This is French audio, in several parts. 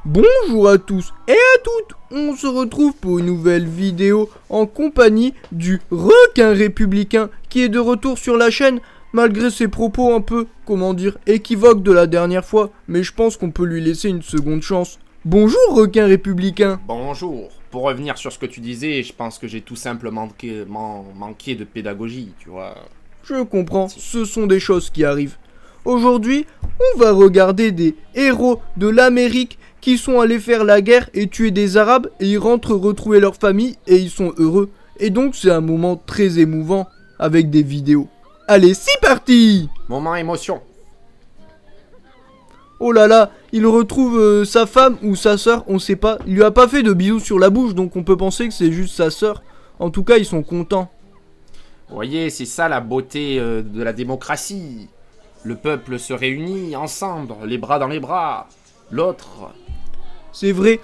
Bonjour à tous et à toutes, on se retrouve pour une nouvelle vidéo en compagnie du requin républicain qui est de retour sur la chaîne malgré ses propos un peu, équivoques de la dernière fois, mais je pense qu'on peut lui laisser une seconde chance. Bonjour requin républicain. Bonjour. Pour revenir sur ce que tu disais, je pense que j'ai tout simplement manqué de pédagogie, tu vois. Je comprends, ce sont des choses qui arrivent. Aujourd'hui, on va regarder des héros de l'Amérique qui sont allés faire la guerre et tuer des Arabes et ils rentrent retrouver leur famille et ils sont heureux. Et donc c'est un moment très émouvant avec des vidéos. Allez, c'est parti! Moment émotion. Oh là là, il retrouve sa femme ou sa sœur, on sait pas. Il lui a pas fait de bisous sur la bouche donc on peut penser que c'est juste sa sœur. En tout cas, ils sont contents. Vous voyez, c'est ça la beauté de la démocratie. Le peuple se réunit ensemble, les bras dans les bras. L'autre. C'est vrai.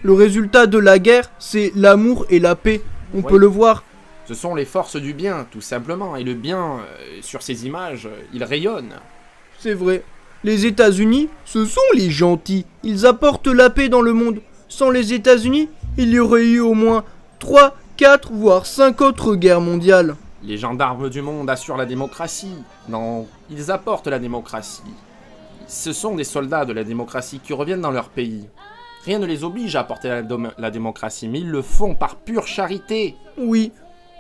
Le résultat de la guerre, c'est l'amour et la paix. On peut le voir. Ce sont les forces du bien, tout simplement. Et le bien, sur ces images, il rayonne. C'est vrai. Les États-Unis, ce sont les gentils. Ils apportent la paix dans le monde. Sans les États-Unis, il y aurait eu au moins 3, 4, voire 5 autres guerres mondiales. Les gendarmes du monde assurent la démocratie. Non, ils apportent la démocratie. Ce sont des soldats de la démocratie qui reviennent dans leur pays. Rien ne les oblige à apporter la démocratie, mais ils le font par pure charité. Oui,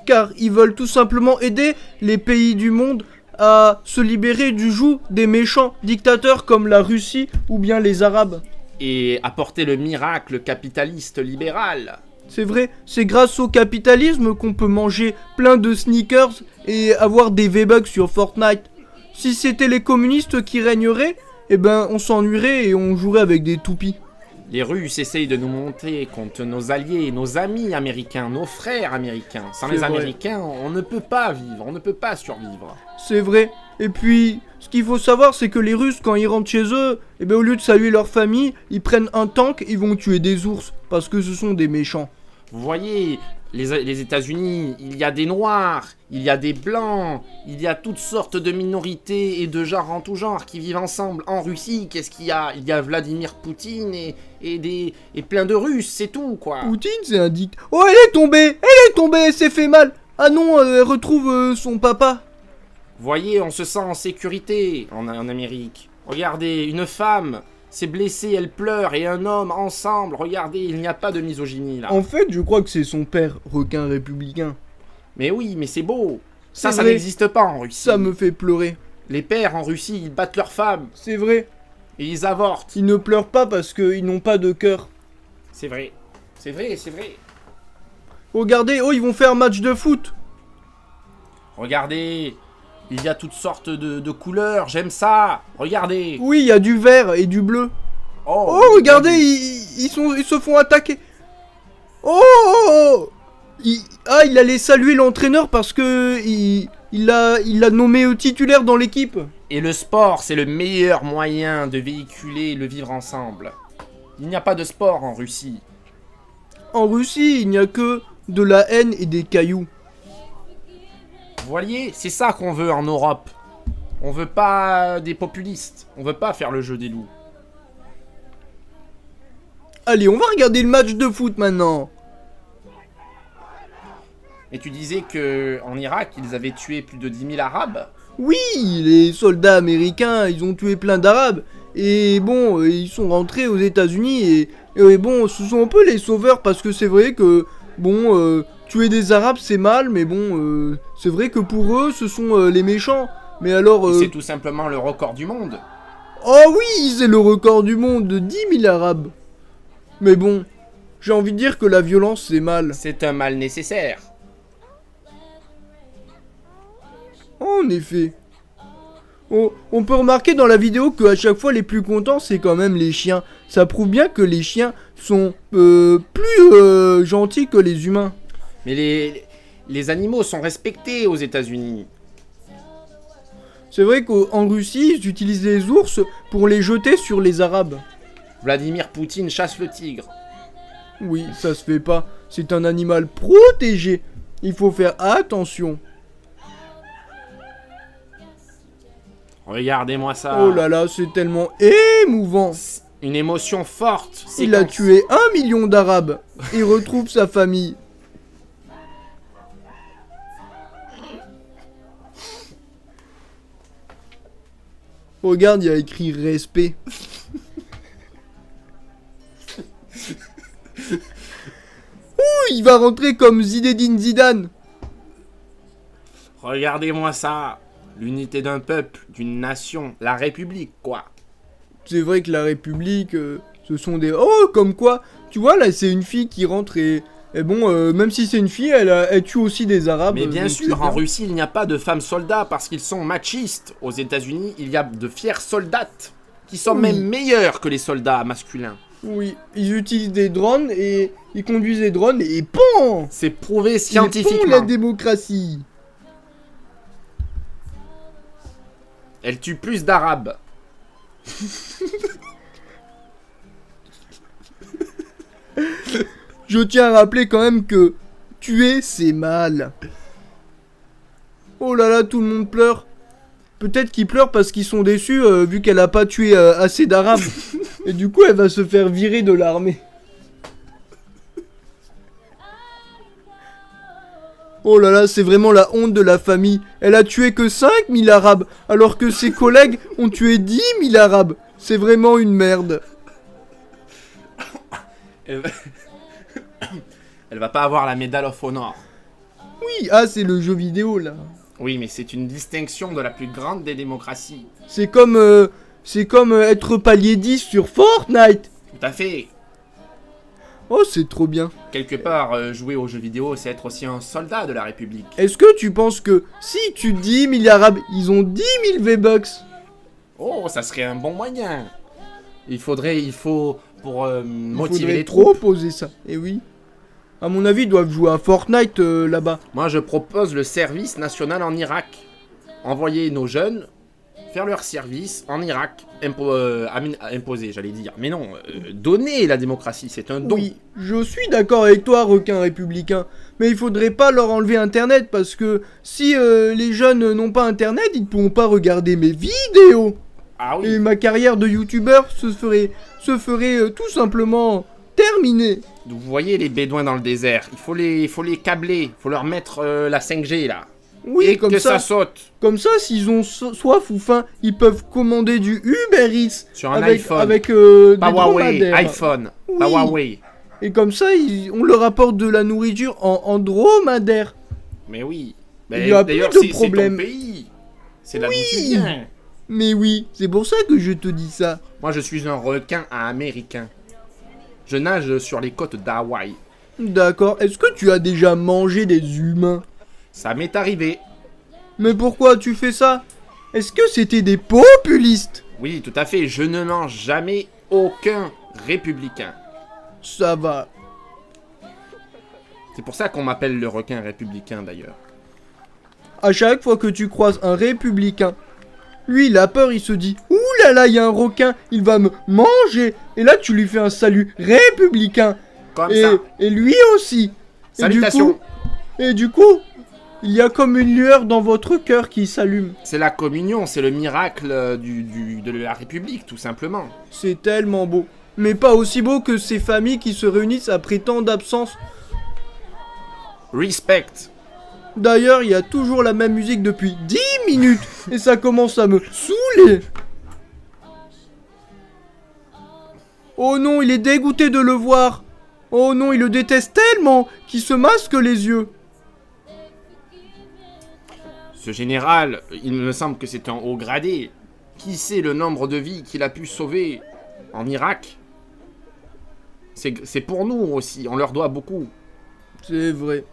car ils veulent tout simplement aider les pays du monde à se libérer du joug des méchants dictateurs comme la Russie ou bien les Arabes. Et apporter le miracle capitaliste libéral. C'est vrai, c'est grâce au capitalisme qu'on peut manger plein de sneakers et avoir des V-Bucks sur Fortnite. Si c'était les communistes qui régneraient, eh ben on s'ennuierait et on jouerait avec des toupies. Les Russes essayent de nous monter contre nos alliés, nos amis américains, nos frères américains. Sans les Américains, on ne peut pas vivre, on ne peut pas survivre. C'est vrai. Et puis, ce qu'il faut savoir, c'est que les Russes, quand ils rentrent chez eux, eh ben, au lieu de saluer leur famille, ils prennent un tank, ils vont tuer des ours, parce que ce sont des méchants. Vous voyez, les États-Unis, il y a des Noirs, il y a des Blancs, il y a toutes sortes de minorités et de genres en tout genre qui vivent ensemble. En Russie, qu'est-ce qu'il y a? Il y a Vladimir Poutine et plein de Russes, c'est tout, quoi. Poutine, c'est un dict... Oh, elle est tombée, elle s'est fait mal. Ah non, elle retrouve son papa. Vous voyez, on se sent en sécurité en Amérique. Regardez, une femme s'est blessée, elle pleure, et un homme ensemble, regardez, il n'y a pas de misogynie là. En fait, je crois que c'est son père, requin républicain. Mais oui, mais c'est beau. Ça vrai. n'existe pas en Russie. Ça me fait pleurer. Les pères en Russie, ils battent leurs femmes. C'est vrai. Et ils avortent. Ils ne pleurent pas parce qu'ils n'ont pas de cœur. C'est vrai. C'est vrai, c'est vrai. Regardez, oh, ils vont faire un match de foot. Regardez, il y a toutes sortes de couleurs, j'aime ça. Regardez. Oui, il y a du vert et du bleu. Oh, regardez, ils se font attaquer. Oh, il allait saluer l'entraîneur parce que il l'a nommé titulaire dans l'équipe. Et le sport, c'est le meilleur moyen de véhiculer le vivre ensemble. Il n'y a pas de sport en Russie. En Russie, il n'y a que de la haine et des cailloux. Vous voyez, c'est ça qu'on veut en Europe. On veut pas des populistes. On veut pas faire le jeu des loups. Allez, on va regarder le match de foot maintenant. Et tu disais que en Irak, ils avaient tué plus de 10 000 Arabes? Oui, les soldats américains, ils ont tué plein d'Arabes. Et bon, ils sont rentrés aux États-Unis et bon, ce sont un peu les sauveurs parce que c'est vrai que, bon, tuer des Arabes c'est mal, mais bon, c'est vrai que pour eux, ce sont les méchants. Mais alors... C'est tout simplement le record du monde. Oh oui, c'est le record du monde de 10 000 Arabes. Mais bon, j'ai envie de dire que la violence c'est mal. C'est un mal nécessaire. En effet. On peut remarquer dans la vidéo qu'à chaque fois les plus contents c'est quand même les chiens. Ça prouve bien que les chiens sont plus gentils que les humains. Mais les animaux sont respectés aux États-Unis. C'est vrai qu'en Russie, ils utilisent les ours pour les jeter sur les Arabes. Vladimir Poutine chasse le tigre. Oui, ça se fait pas. C'est un animal protégé. Il faut faire attention. Regardez-moi ça. Oh là là, c'est tellement émouvant. Une émotion forte. Il a tué 1 million d'Arabes et retrouve sa famille. Regarde, il y a écrit respect. Ouh, il va rentrer comme Zinedine Zidane. Regardez-moi ça. L'unité d'un peuple, d'une nation, la République, quoi. C'est vrai que la République, ce sont des... Oh, comme quoi, tu vois, là, c'est une fille qui rentre et bon, même si c'est une fille, elle tue aussi des Arabes. Mais bien donc sûr, c'est en bien. Russie, il n'y a pas de femmes soldats parce qu'ils sont machistes. Aux États-Unis, il y a de fières soldates qui sont Oui. même meilleures que les soldats masculins. Oui, ils utilisent des drones et ils conduisent des drones et PON! C'est prouvé Ils scientifiquement. font la démocratie. Elle tue plus d'Arabes. Je tiens à rappeler quand même que tuer, c'est mal. Oh là là, tout le monde pleure. Peut-être qu'ils pleurent parce qu'ils sont déçus vu qu'elle a pas tué assez d'Arabes. Et du coup, elle va se faire virer de l'armée. Oh là là, c'est vraiment la honte de la famille. Elle a tué que 5000 Arabes, alors que ses collègues ont tué 10 000 Arabes. C'est vraiment une merde. Elle va pas avoir la Medal of Honor. Oui, ah, c'est le jeu vidéo là. Oui, mais c'est une distinction de la plus grande des démocraties. C'est comme être palier 10 sur Fortnite. Tout à fait. Oh, c'est trop bien. Quelque part, jouer aux jeux vidéo, c'est être aussi un soldat de la République. Est-ce que tu penses que si tu dis 10 000 Arabes, ils ont 10 000 V-Bucks? Oh, ça serait un bon moyen. Il faut, pour motiver Faudrait les trop troupes. poser ça. Et oui. À mon avis, ils doivent jouer à Fortnite là-bas. Moi, je propose le service national en Irak. Envoyer nos jeunes faire leur service en Irak. Imposer, j'allais dire. Mais non, donner la démocratie, c'est un don. Oui, je suis d'accord avec toi, requin républicain. Mais il faudrait pas leur enlever Internet parce que si les jeunes n'ont pas Internet, ils ne pourront pas regarder mes vidéos. Ah Et oui. ma carrière de youtubeur se ferait tout simplement terminée. Vous voyez les bédouins dans le désert. Il faut les câbler. Il faut leur mettre la 5G là. Oui, Et comme que ça. ça saute. Comme ça, s'ils ont soif ou faim, ils peuvent commander du Uber Eats Sur un avec, iPhone. avec Pas des Huawei. dromadaires. iPhone. Oui. Pas Huawei. Et comme ça, on leur apporte de la nourriture en dromadaire. Mais oui. Il y a plus D'ailleurs, de c'est ton problème. pays. C'est là d'où tu Oui. viens. Mais oui, c'est pour ça que je te dis ça. Moi, je suis un requin américain. Je nage sur les côtes d'Hawaï. D'accord, est-ce que tu as déjà mangé des humains? Ça m'est arrivé. Mais pourquoi tu fais ça? Est-ce que c'était des populistes? Oui, tout à fait. Je ne mange jamais aucun républicain. Ça va. C'est pour ça qu'on m'appelle le requin républicain d'ailleurs. À chaque fois que tu croises un républicain, lui il a peur, il se dit ouh là là, il y a un requin, il va me manger. Et là tu lui fais un salut républicain. Comme ça. Et lui aussi. Salutations. Et du coup, il y a comme une lueur dans votre cœur qui s'allume. C'est la communion, c'est le miracle de la République, tout simplement. C'est tellement beau. Mais pas aussi beau que ces familles qui se réunissent après tant d'absence. Respect. D'ailleurs, il y a toujours la même musique depuis 10 minutes. Et ça commence à me saouler. Oh non, il est dégoûté de le voir. Oh non, il le déteste tellement qu'il se masque les yeux. Ce général, il me semble que c'est un haut gradé. Qui sait le nombre de vies qu'il a pu sauver en Irak? C'est pour nous aussi, on leur doit beaucoup. C'est vrai.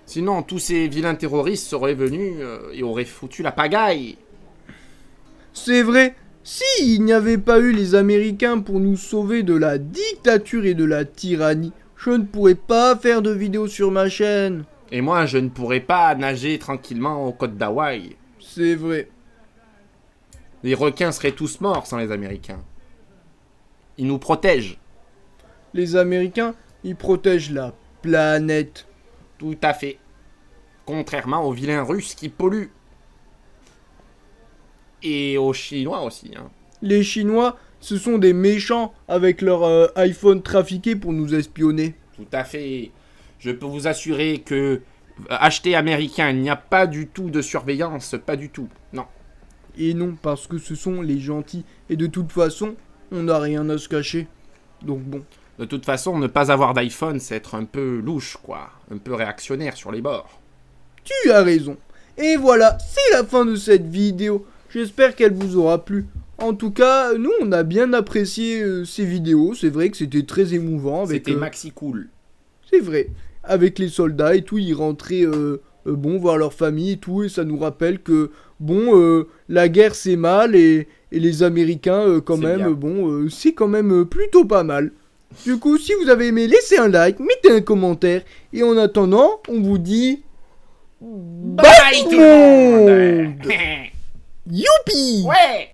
Sinon, tous ces vilains terroristes seraient venus et auraient foutu la pagaille. C'est vrai. S'il n'y avait pas eu les Américains pour nous sauver de la dictature et de la tyrannie, je ne pourrais pas faire de vidéos sur ma chaîne. Et moi, je ne pourrais pas nager tranquillement aux côtes d'Hawaï. C'est vrai. Les requins seraient tous morts sans les Américains. Ils nous protègent. Les Américains, ils protègent la planète. Tout à fait. Contrairement aux vilains Russes qui polluent. Et aux Chinois aussi. Hein. Les Chinois, ce sont des méchants avec leur iPhone trafiqué pour nous espionner. Tout à fait. Je peux vous assurer que acheter américain, il n'y a pas du tout de surveillance, pas du tout. Non. Et non, parce que ce sont les gentils. Et de toute façon, on n'a rien à se cacher. Donc bon. De toute façon, ne pas avoir d'iPhone, c'est être un peu louche, quoi. Un peu réactionnaire sur les bords. Tu as raison. Et voilà, c'est la fin de cette vidéo. J'espère qu'elle vous aura plu. En tout cas, nous, on a bien apprécié ces vidéos. C'est vrai que c'était très émouvant. C'était maxi cool. C'est vrai. Avec les soldats et tout, ils rentraient voir leur famille et tout. Et ça nous rappelle que, la guerre c'est mal et les Américains, quand même, c'est quand même plutôt pas mal. Du coup, si vous avez aimé, laissez un like, mettez un commentaire. Et en attendant, on vous dit... Bye tout le monde. Youpi! Ouais.